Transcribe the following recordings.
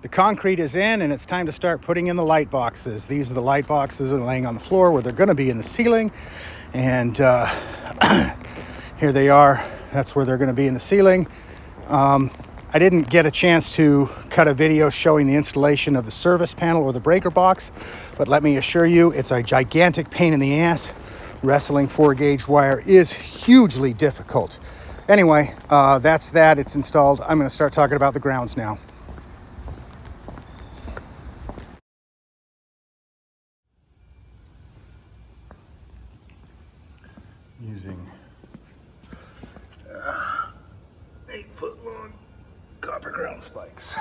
The concrete is in, and it's time to start putting in the light boxes. These are the light boxes that are laying on the floor where they're going to be in the ceiling. And here they are. That's where they're going to be in the ceiling. I didn't get a chance to cut a video showing the installation of the service panel or the breaker box, but let me assure you, it's a gigantic pain in the ass. Wrestling 4-gauge wire is hugely difficult. Anyway, that's that. It's installed. I'm going to start talking about the grounds now. Using 8-foot long copper ground spikes.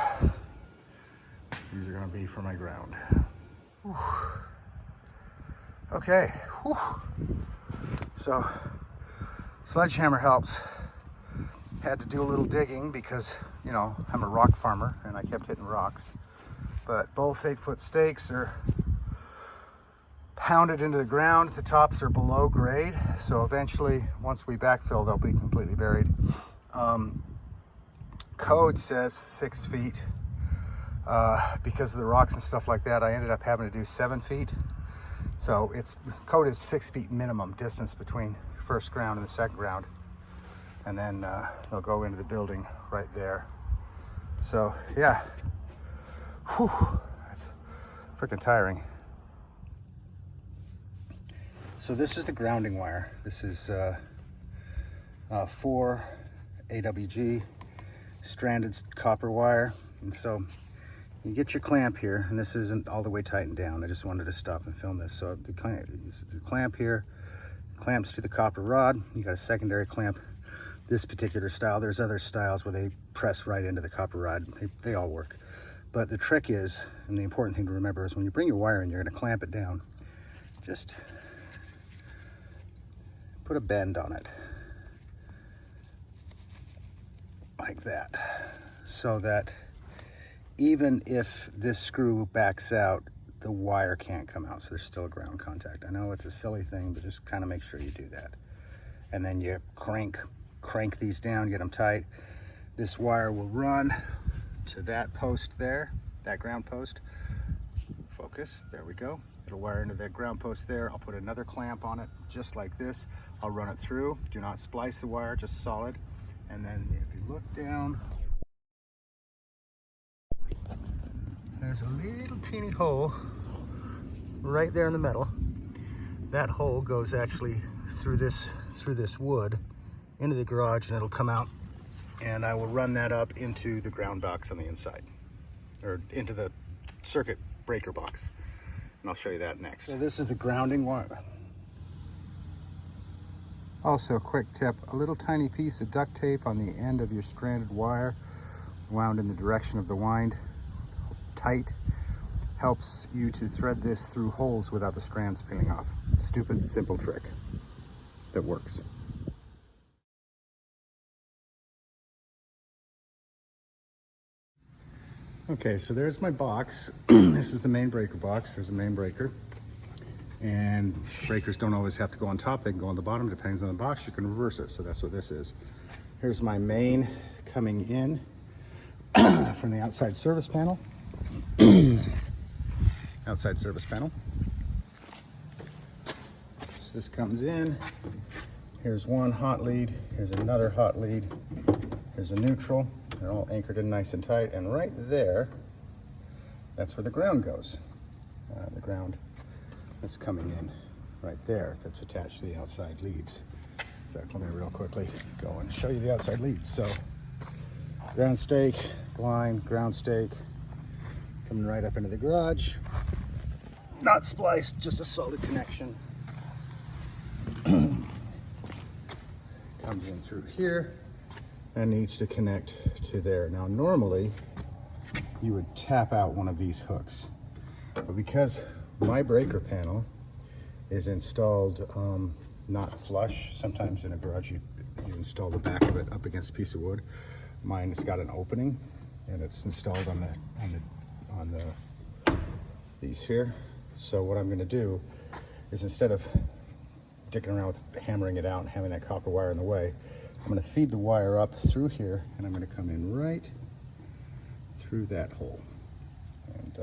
These are going to be for my ground. Whew. Okay. Whew. So sledgehammer helps. Had to do a little digging because, you know, I'm a rock farmer and I kept hitting rocks. But both 8-foot stakes are pounded into the ground. The tops are below grade, so eventually once we backfill they'll be completely buried. Code says 6 feet. Because of the rocks and stuff like that, I ended up having to do 7 feet. So code is 6 feet minimum distance between first ground and the second ground, and then they'll go into the building right there. So yeah, whew, that's freaking tiring. So this is the grounding wire. This is 4 AWG stranded copper wire. And so you get your clamp here, and this isn't all the way tightened down. I just wanted to stop and film this. So the clamp here clamps to the copper rod. You got a secondary clamp. This particular style, there's other styles where they press right into the copper rod. They all work. But the trick is, and the important thing to remember is when you bring your wire in, you're going to clamp it down. Just put a bend on it, like that, so that even if this screw backs out, the wire can't come out, so there's still a ground contact. I know it's a silly thing, but just kind of make sure you do that. And then you crank these down, get them tight. This wire will run to that post there, that ground post. Focus, there we go. It'll wire into that ground post there. I'll put another clamp on it, just like this. I'll run it through. Do not splice the wire, just solid. And then if you look down, there's a little teeny hole right there in the middle. That hole goes actually through this wood into the garage, and it'll come out, and I will run that up into the ground box on the inside, or into the circuit breaker box. And I'll show you that next. So this is the grounding wire. Also, a quick tip, a little tiny piece of duct tape on the end of your stranded wire, wound in the direction of the wind, tight, helps you to thread this through holes without the strands peeling off. Stupid, simple trick that works. Okay, so there's my box. This is the main breaker box. There's a main breaker. And breakers don't always have to go on top. They can go on the bottom. Depends on the box. You can reverse it. So that's what this is. Here's my main coming in from the outside service panel. Outside service panel. So this comes in. Here's one hot lead. Here's another hot lead. Here's a neutral. They're all anchored in nice and tight. And right there, that's where the ground goes. The ground that's coming in right there, that's attached to the outside leads. In fact, let me real quickly go and show you the outside leads. So ground stake, blind, ground stake, coming right up into the garage. Not spliced, just a solid connection. Comes in through here and needs to connect to there. Now normally you would tap out one of these hooks, but because my breaker panel is installed not flush, sometimes in a garage you install the back of it up against a piece of wood. Mine has got an opening and it's installed on these here. So what I'm going to do is, instead of dicking around with hammering it out and having that copper wire in the way, I'm going to feed the wire up through here, and I'm going to come in right through that hole. And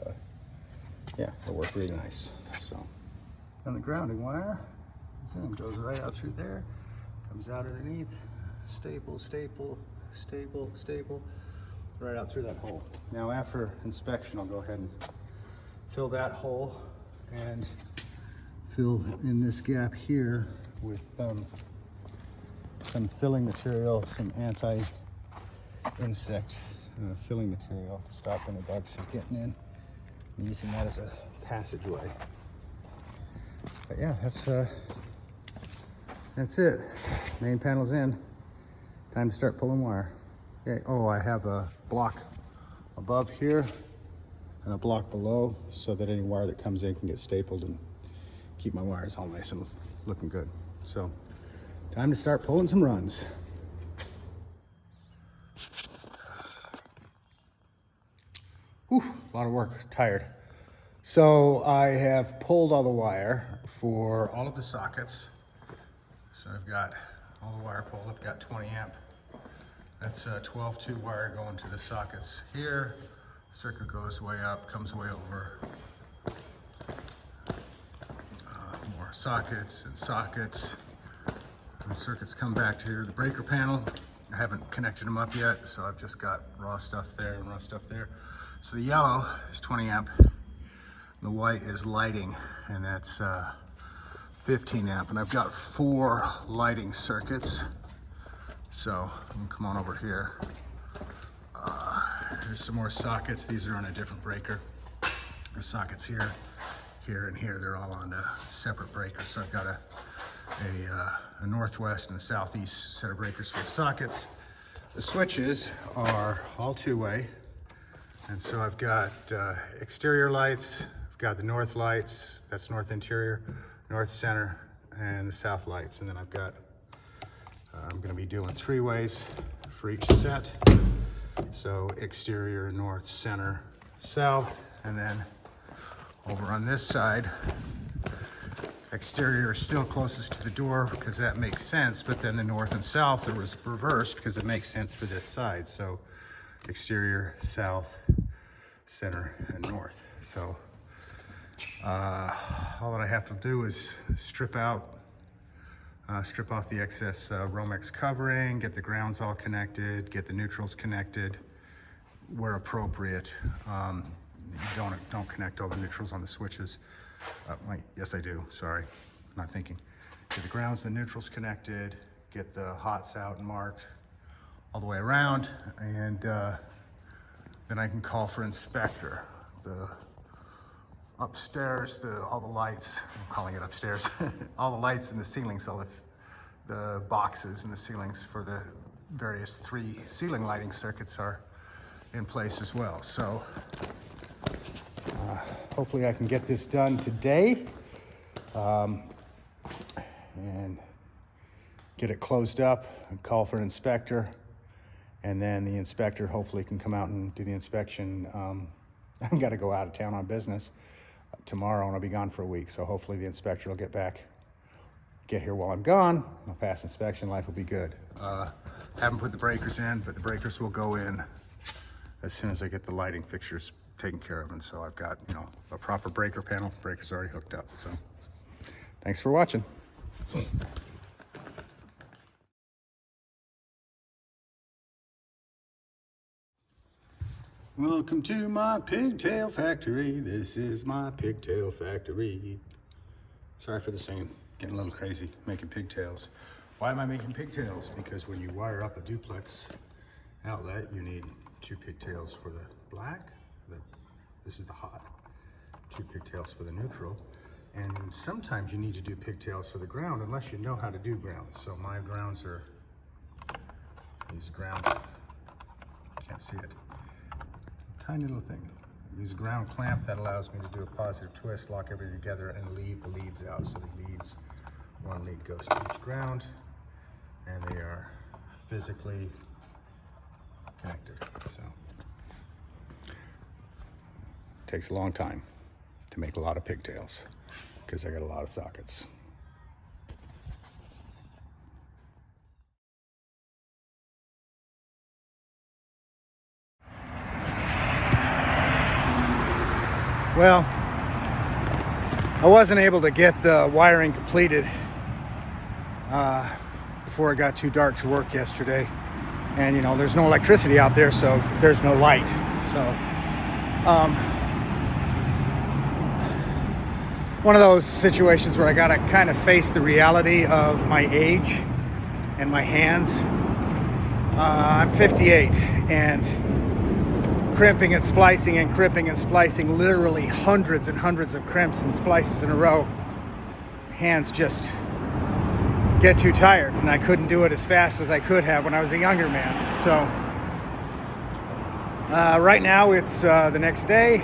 yeah, it'll work really nice. So, and the grounding wire is in, goes right out through there, comes out underneath, staple, staple, staple, staple, right out through that hole. Now after inspection, I'll go ahead and fill that hole and fill in this gap here with some filling material, some anti-insect filling material to stop any bugs from getting in. I'm using that as a passageway. But yeah, that's it. Main panel's in. Time to start pulling wire. Okay. Oh, I have a block above here and a block below so that any wire that comes in can get stapled and keep my wires all nice and looking good. So, time to start pulling some runs. Whew, a lot of work, tired. So I have pulled all the wire for all of the sockets. So I've got all the wire pulled. I've got 20 amp. That's a 12-2 wire going to the sockets here. Circuit goes way up, comes way over. More sockets and sockets. And the circuits come back to the breaker panel. I haven't connected them up yet, so I've just got raw stuff there and raw stuff there. So the yellow is 20 amp. The white is lighting, and that's 15 amp. And I've got 4 lighting circuits. So I'm gonna come on over here. Here's some more sockets. These are on a different breaker. The sockets here, here, and here, they're all on a separate breaker. So I've got a northwest and a southeast set of breakers for the sockets. The switches are all 2-way. And so I've got exterior lights, I've got the north lights, that's north interior, north center, and the south lights. And then I've got, I'm gonna be doing 3-ways for each set. So exterior, north, center, south, and then over on this side, exterior is still closest to the door because that makes sense, but then the north and south are reversed because it makes sense for this side. So exterior, south, center, and north. So all that I have to do is strip off the excess Romex covering, get the grounds all connected, get the neutrals connected where appropriate. Don't connect all the neutrals on the switches. Yes, I do. Sorry, not thinking. Get the grounds and the neutrals connected, get the hots out and marked all the way around, and then I can call for inspector. The upstairs, all the lights, I'm calling it upstairs, all the lights in the ceilings, all the boxes in the ceilings for the various 3 ceiling lighting circuits are in place as well. So hopefully I can get this done today and get it closed up and call for an inspector. And then the inspector hopefully can come out and do the inspection. I've got to go out of town on business tomorrow and I'll be gone for a week. So hopefully the inspector will get here while I'm gone. I'll pass inspection, life will be good. Haven't put the breakers in, but the breakers will go in as soon as I get the lighting fixtures taken care of. And so I've got, a proper breaker panel. Breaker's already hooked up. So thanks for watching. Welcome to my pigtail factory. This is my pigtail factory. Sorry for the singing, getting a little crazy, making pigtails. Why am I making pigtails? Because when you wire up a duplex outlet, you need 2 pigtails for the black. This is the hot. 2 pigtails for the neutral. And sometimes you need to do pigtails for the ground unless you know how to do grounds. So my grounds are these grounds. Can't see it. Tiny little thing. Use a ground clamp that allows me to do a positive twist, lock everything together, and leave the leads out. So the leads, 1 lead goes to each ground, and they are physically connected. So takes a long time to make a lot of pigtails because I got a lot of sockets. Well, I wasn't able to get the wiring completed before it got too dark to work yesterday. And, you know, there's no electricity out there, so there's no light. So, one of those situations where I gotta kind of face the reality of my age and my hands. I'm 58, and crimping and splicing and crimping and splicing, literally hundreds and hundreds of crimps and splices in a row. Hands just get too tired, and I couldn't do it as fast as I could have when I was a younger man. So right now it's the next day.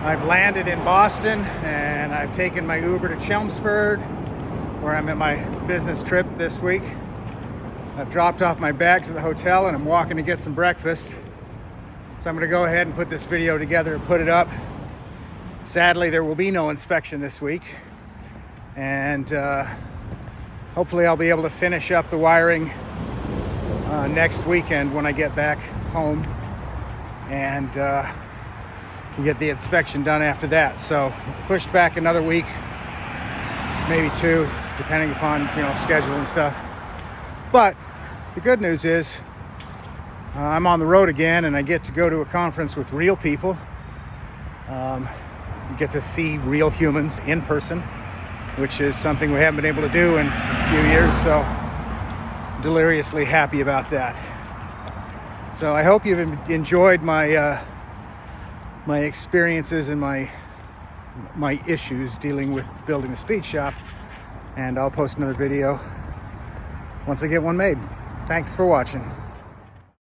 I've landed in Boston, and I've taken my Uber to Chelmsford, where I'm at my business trip this week. I've dropped off my bags at the hotel, and I'm walking to get some breakfast. So I'm going to go ahead and put this video together and put it up. Sadly, there will be no inspection this week, and hopefully I'll be able to finish up the wiring next weekend when I get back home, and can get the inspection done after that. So pushed back another week, maybe 2, depending upon, you know, schedule and stuff. But the good news is I'm on the road again, and I get to go to a conference with real people. Get to see real humans in person, which is something we haven't been able to do in a few years. So deliriously happy about that. So I hope you've enjoyed my my experiences and my issues dealing with building a speed shop, and I'll post another video once I get one made. Thanks for watching.